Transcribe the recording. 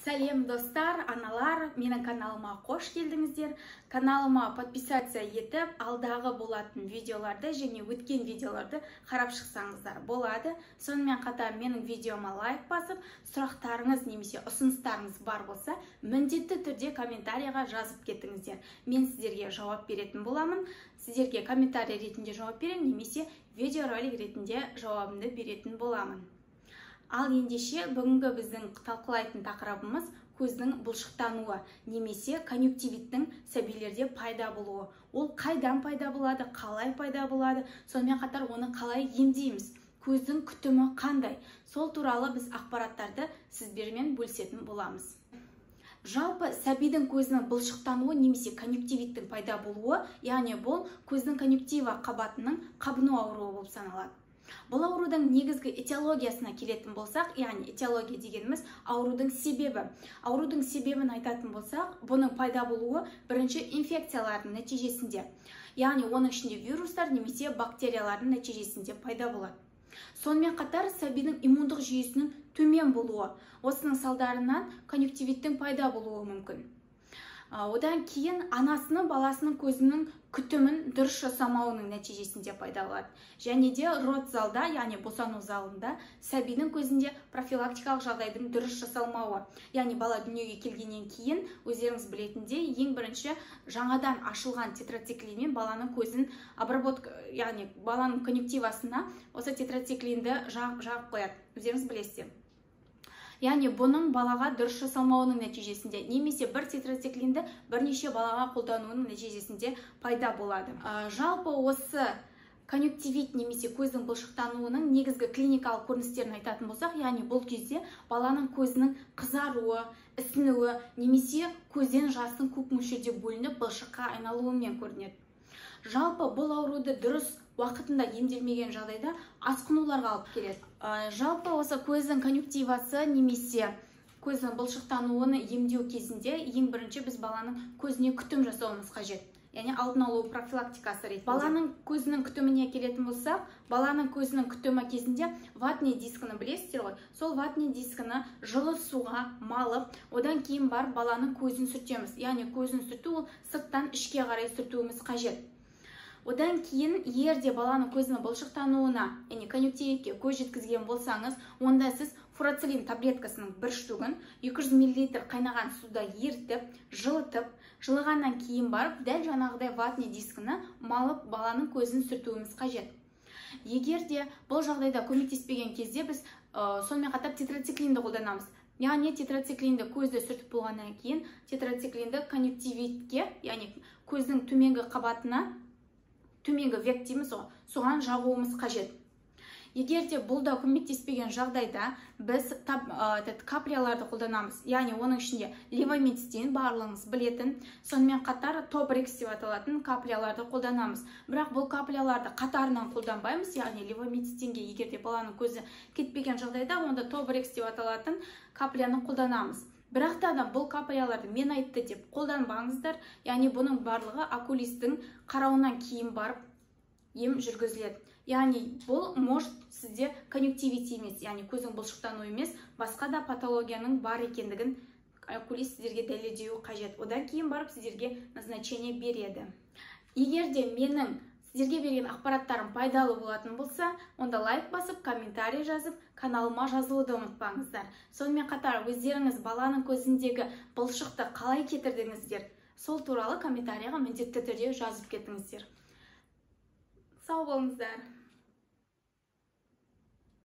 Сәлем достар, аналар, менің каналыма қош келдіңіздер. Каналыма подписация етіп, алдағы болатын видеоларды және өткен видеоларды қарап шықсаңыздар болады. Сонымен қатар менің видеома лайк басып, сұрақтарыңыз немесе ұсыныстарыңыз бар болса, міндетті түрде комментарийға жазып кетіңіздер. Мен сіздерге жауап беретін боламын. Сіздерге комментарий ретінде жауап беремін, немесе видеоролик ретінде жауабымды беретін боламын. Ал ендеше бүгінгі біздің талқылайтын тақырыбымыз көздің бұлшықтануы немесе конъюнктивиттің сәбилерде пайда болуы. Ол қайдан пайда болады, қалай пайда болады, сонымен қатар оны қалай емдейміз, көздің күтімі қандай. Сол туралы біз ақпараттарды сіздермен бөлісетін боламыз. Жалпы сәбидің көзінің бұлшықтануы немесе конъюнктивиттің пайда болуы, яғни бұл көздің конъюнктива қабатының қабыну ауруы болып саналады. Бұл аурудың негізгі этиологиясына келетін болсақ, яғни этиология дегеніміз аурудың себебі. Аурудың себебін айтатын болсақ, бұның пайда болуы бірінші инфекциялардың нәтижесінде, яғни оның ішінде вирустар немесе бактериялардың нәтижесінде пайда болады. Сонымен қатар сәбидің иммундық жүйесінің төмен болуы, осының салдарынан конъюнктивиттің пайда болуы мүмкін. Одан кейін анасының баласының көзінің күтімін дұрыс жасамауының нәтижесінде пайда болады. Және де родзалда, яғни босану залында сәбидің көзінде профилактикалық жағдайдың дұрыс жасалмауы. Яғни бала дүниеге келгеннен кейін өздеріңіз білетіндей, ең бірінші жаңадан ашылған тетрациклинмен баланың көзін обработка, яғни баланың конъюнктивасына осы тетрациклинді жағып қояды. Өздеріңіз білесіздер. Яғни бұның балаға дұрыс жасалмауының нәтижесінде немесе бір тетрациклинді бірнеше балаға қолдануының нәтижесінде пайда болады. Жалпы осы конъюнктивит немесе көздің бұлшықтануының негізгі клиникалық көріністерін айтатын болсақ, яғни бұл кезде баланың көзінің қызаруы, ісінуі немесе көзден жастың көп мөлшерде бөлініп бұлшыққа айналуымен көрінеді. Жалпы бұл ауруды дұрыс уақытында емделмеген жағдайда асқынуларға алып келеді. Жалпы осы көздің конъюнктивасы немесе көздің бұлшықтануын емдеу кезінде ең бірінші біз баланың көзіне күтім жасауымыз қажет. Яғни алдын алу профилактикасы ретінде. Баланың көзінің күтіміне келетін болсақ, баланың көзінің күтімі кезінде ватный дискіні білесіздер ғой. Сол ватный дискіні жылы суға малып, одан кейін бар баланың көзін сүртеміз. Яғни көзін сүрту ол сырттан ішке қарай сүртуіміз қажет. Одан кейін, егерде баланың көзінің бұлшықтануына, яғни конъюнктивитке көз жеткізген болсаңыз, онда сіз фурацилин таблеткасының бір штугын 200 мл қайнаған суда ертіп, жылытып, жылығаннан кейін барып, дәл жаңағыдай ватный дискіні малып баланың көзін сүртуіміз қажет. Егерде бұл жағдайда көмектеспеген кезде біз сонымен қатар тетрациклинді қолданамыз. Яғни тетрациклинді көзді сүртіп болғаннан кейін, тетрациклинді конъюнктивитке, яғни көздің төменгі қабатына, төменгі век дейміз, соған жағуымыз қажет. Егерде бұл да көмектеспеген жағдайда біз капляларды қолданамыз. Яғни оның ішінде левомицетин барлығыңыз білетін, сонымен қатар тобрекс деп аталатын капляларды қолданамыз. Бірақ бұл капляларды қатарынан қолданбаймыз, яғни левомицетинге егерде баланың көзі кетпеген жағдайда, онда тобрекс деп аталатын капляны қолданамыз. Бірақ та бұл капляларды мен айтты деп қолданбаңыздар, яғни бұның барлығы окулистің қарауынан кейін барып ем жүргізіледі. Яғни бұл может сізде конъюнктивит емес, яғни көздің бұлшықтануы емес, басқа да патологияның бар екендігін окулист сіздерге дәлелдеуі қажет. Одан кейін барып сіздерге назначение береді. Егерде менің сіздерге берген ақпараттарым пайдалы болатын болса, онда лайк басып, комментарий жазып, каналыма жазылуды ұмытпаңыздар. Сонымен қатар өздеріңіз баланың көзіндегі бұлшықты қалай кетірдіңіздер, сол туралы комментарийға міндетті түрде жазып кетіңіздер. Сау болыңыздар.